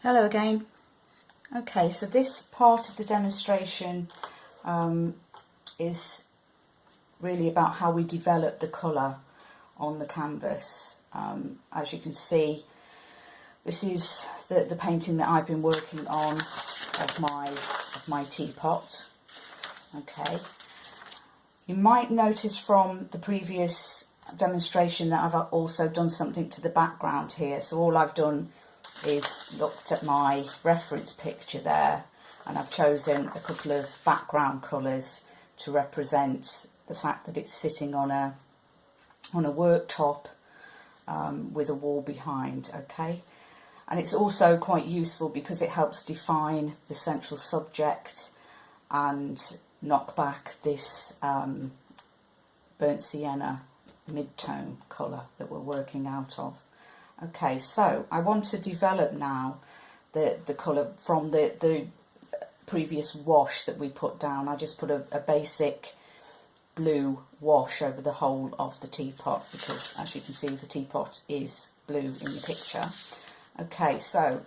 Hello again. Okay, so this part of the demonstration is really about how we develop the colour on the canvas. As you can see, this is the painting that I've been working on of my teapot. Okay, you might notice from the previous demonstration that I've also done something to the background here. So all I've done is looked at my reference picture there, and I've chosen a couple of background colours to represent the fact that it's sitting on a worktop with a wall behind. Okay, and it's also quite useful because it helps define the central subject and knock back this burnt sienna mid-tone colour that we're working out of. Okay, so I want to develop now the colour from the previous wash that we put down. I just put a basic blue wash over the whole of the teapot because, as you can see, the teapot is blue in the picture. Okay, so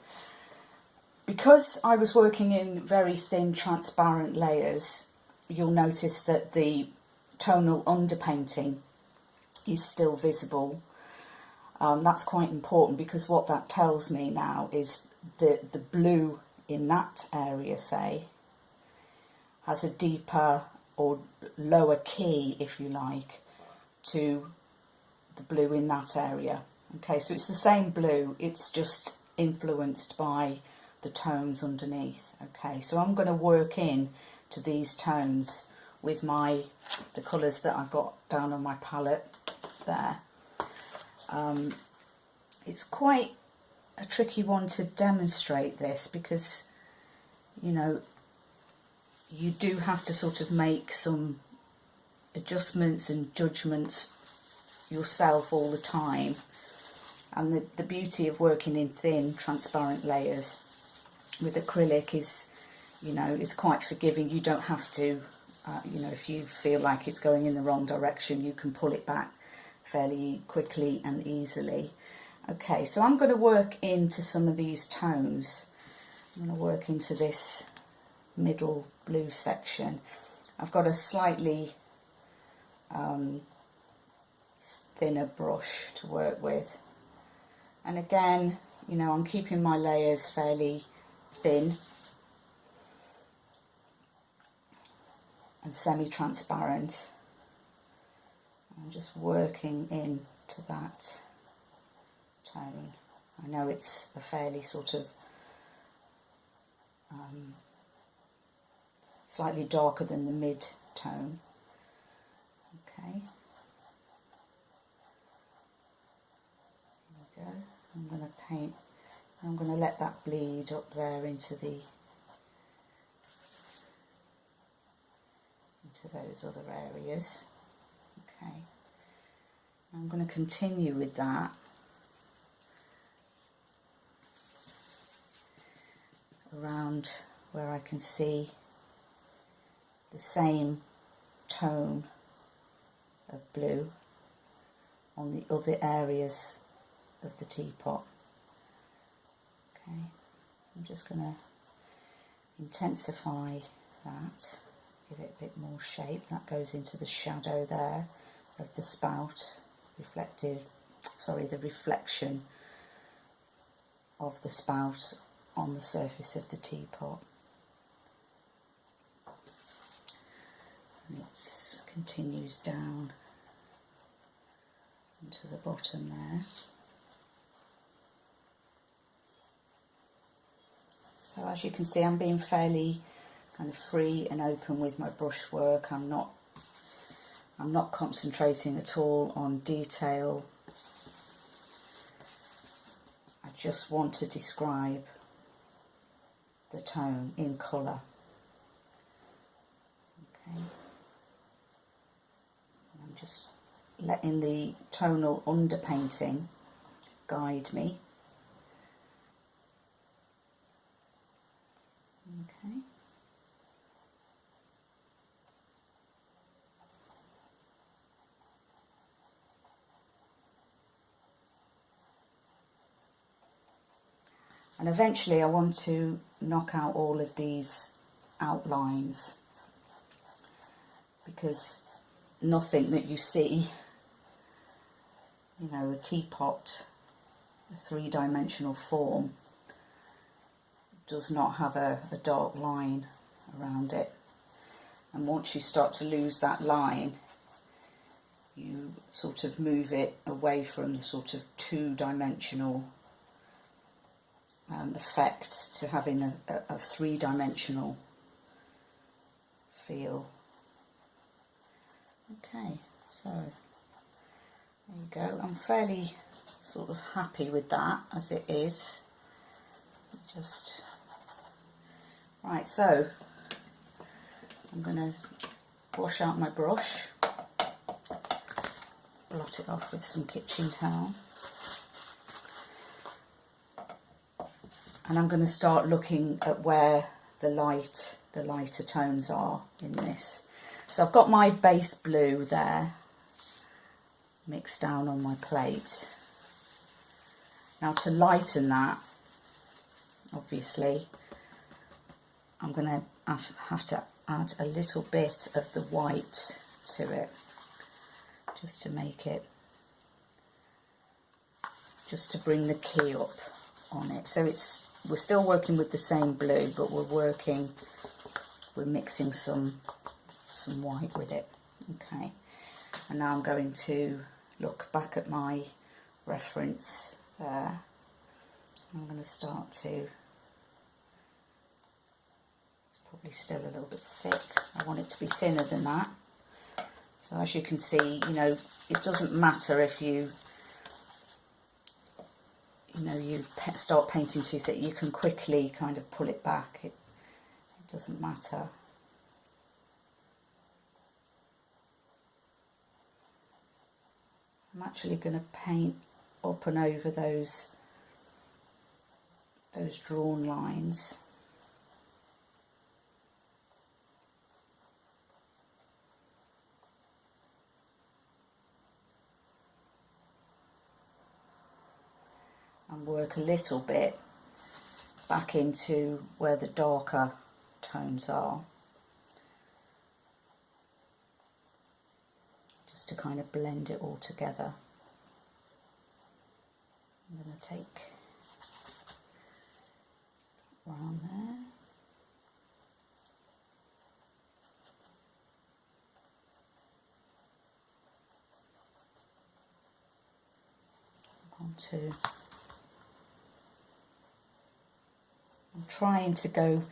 because I was working in very thin transparent layers, you'll notice that the tonal underpainting is still visible. That's quite important because what that tells me now is the blue in that area, say, has a deeper or lower key, if you like, to the blue in that area. Okay, so it's the same blue, it's just influenced by the tones underneath. Okay, so I'm going to work in to these tones with the colours that I've got down on my palette there. It's quite a tricky one to demonstrate this because, you know, you do have to sort of make some adjustments and judgments yourself all the time. And the beauty of working in thin, transparent layers with acrylic is, you know, it's quite forgiving. You don't have to, you know, if you feel like it's going in the wrong direction, you can pull it back fairly quickly and easily. Okay, so I'm going to work into some of these tones. I'm going to work into this middle blue section. I've got a slightly thinner brush to work with. And again, you know, I'm keeping my layers fairly thin and semi-transparent. I'm just working into that tone. I know it's a fairly sort of slightly darker than the mid-tone. Okay, there we go. I'm going to paint, I'm going to let that bleed up there into those other areas. Okay, I'm going to continue with that around where I can see the same tone of blue on the other areas of the teapot. Okay, I'm just going to intensify that, give it a bit more shape. That goes into the shadow there of the spout, the reflection of the spout on the surface of the teapot. And it continues down into the bottom there. So as you can see, I'm being fairly kind of free and open with my brushwork. I'm not concentrating at all on detail. I just want to describe the tone in colour. Okay, I'm just letting the tonal underpainting guide me. Okay. And eventually I want to knock out all of these outlines, because nothing that you see, you know, a teapot, a three-dimensional form, does not have a dark line around it. And once you start to lose that line, you sort of move it away from the sort of two-dimensional effect to having a three-dimensional feel. Okay, so there you go. I'm fairly sort of happy with that as it is. Just right, so I'm going to wash out my brush, blot it off with some kitchen towel, and I'm going to start looking at where the lighter tones are in this. So I've got my base blue there mixed down on my plate. Now to lighten that, obviously, I'm going to have to add a little bit of the white to it, just to make it, just to bring the key up on it. So we're still working with the same blue, but we're mixing some white with it. Okay, and now I'm going to look back at my reference there. I'm going to start to, it's probably still a little bit thick. I want it to be thinner than that. So as you can see, you know, it doesn't matter if you start painting too thick. You can quickly kind of pull it back. It doesn't matter. I'm actually going to paint up and over those drawn lines. And work a little bit back into where the darker tones are, just to kind of blend it all together. I'm going to take around there. Onto. I'm trying to go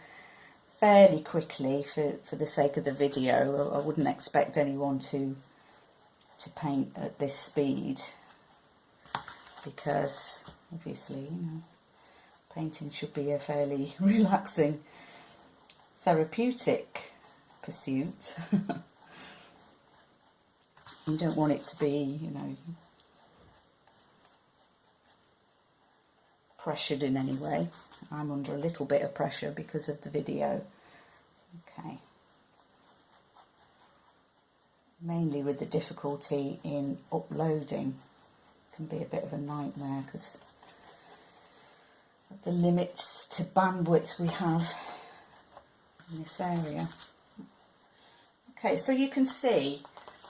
fairly quickly for the sake of the video. I wouldn't expect anyone to paint at this speed, because obviously, you know, painting should be a fairly relaxing, therapeutic pursuit. You don't want it to be, you know, pressured in any way. I'm under a little bit of pressure because of the video. Okay. Mainly with the difficulty in uploading, it can be a bit of a nightmare because of the limits to bandwidth we have in this area. Okay, so you can see,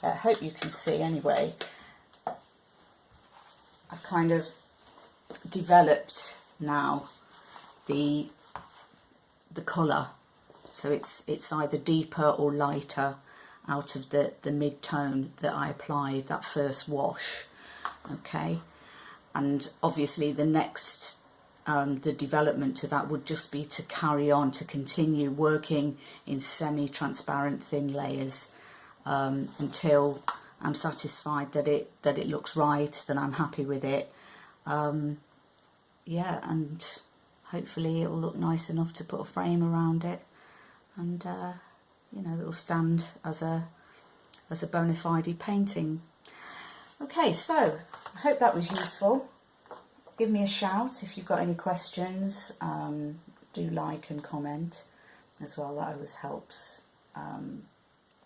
I hope you can see anyway, I've kind of developed now the colour, so it's either deeper or lighter out of the mid-tone that I applied that first wash. Okay, and obviously the next the development to that would just be to carry on, to continue working in semi-transparent thin layers until I'm satisfied that it looks right, that I'm happy with it. Yeah, and hopefully it'll look nice enough to put a frame around it, and you know, it'll stand as a bona fide painting. Okay, so I hope that was useful. Give me a shout if you've got any questions. Do like and comment as well, that always helps. And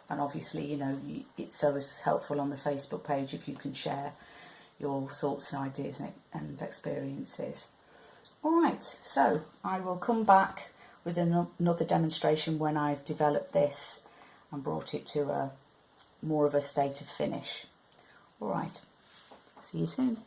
obviously, you know, it's always helpful on the Facebook page if you can share your thoughts and ideas and experiences. Alright, so I will come back with another demonstration when I've developed this and brought it to more of a state of finish. Alright, see you soon.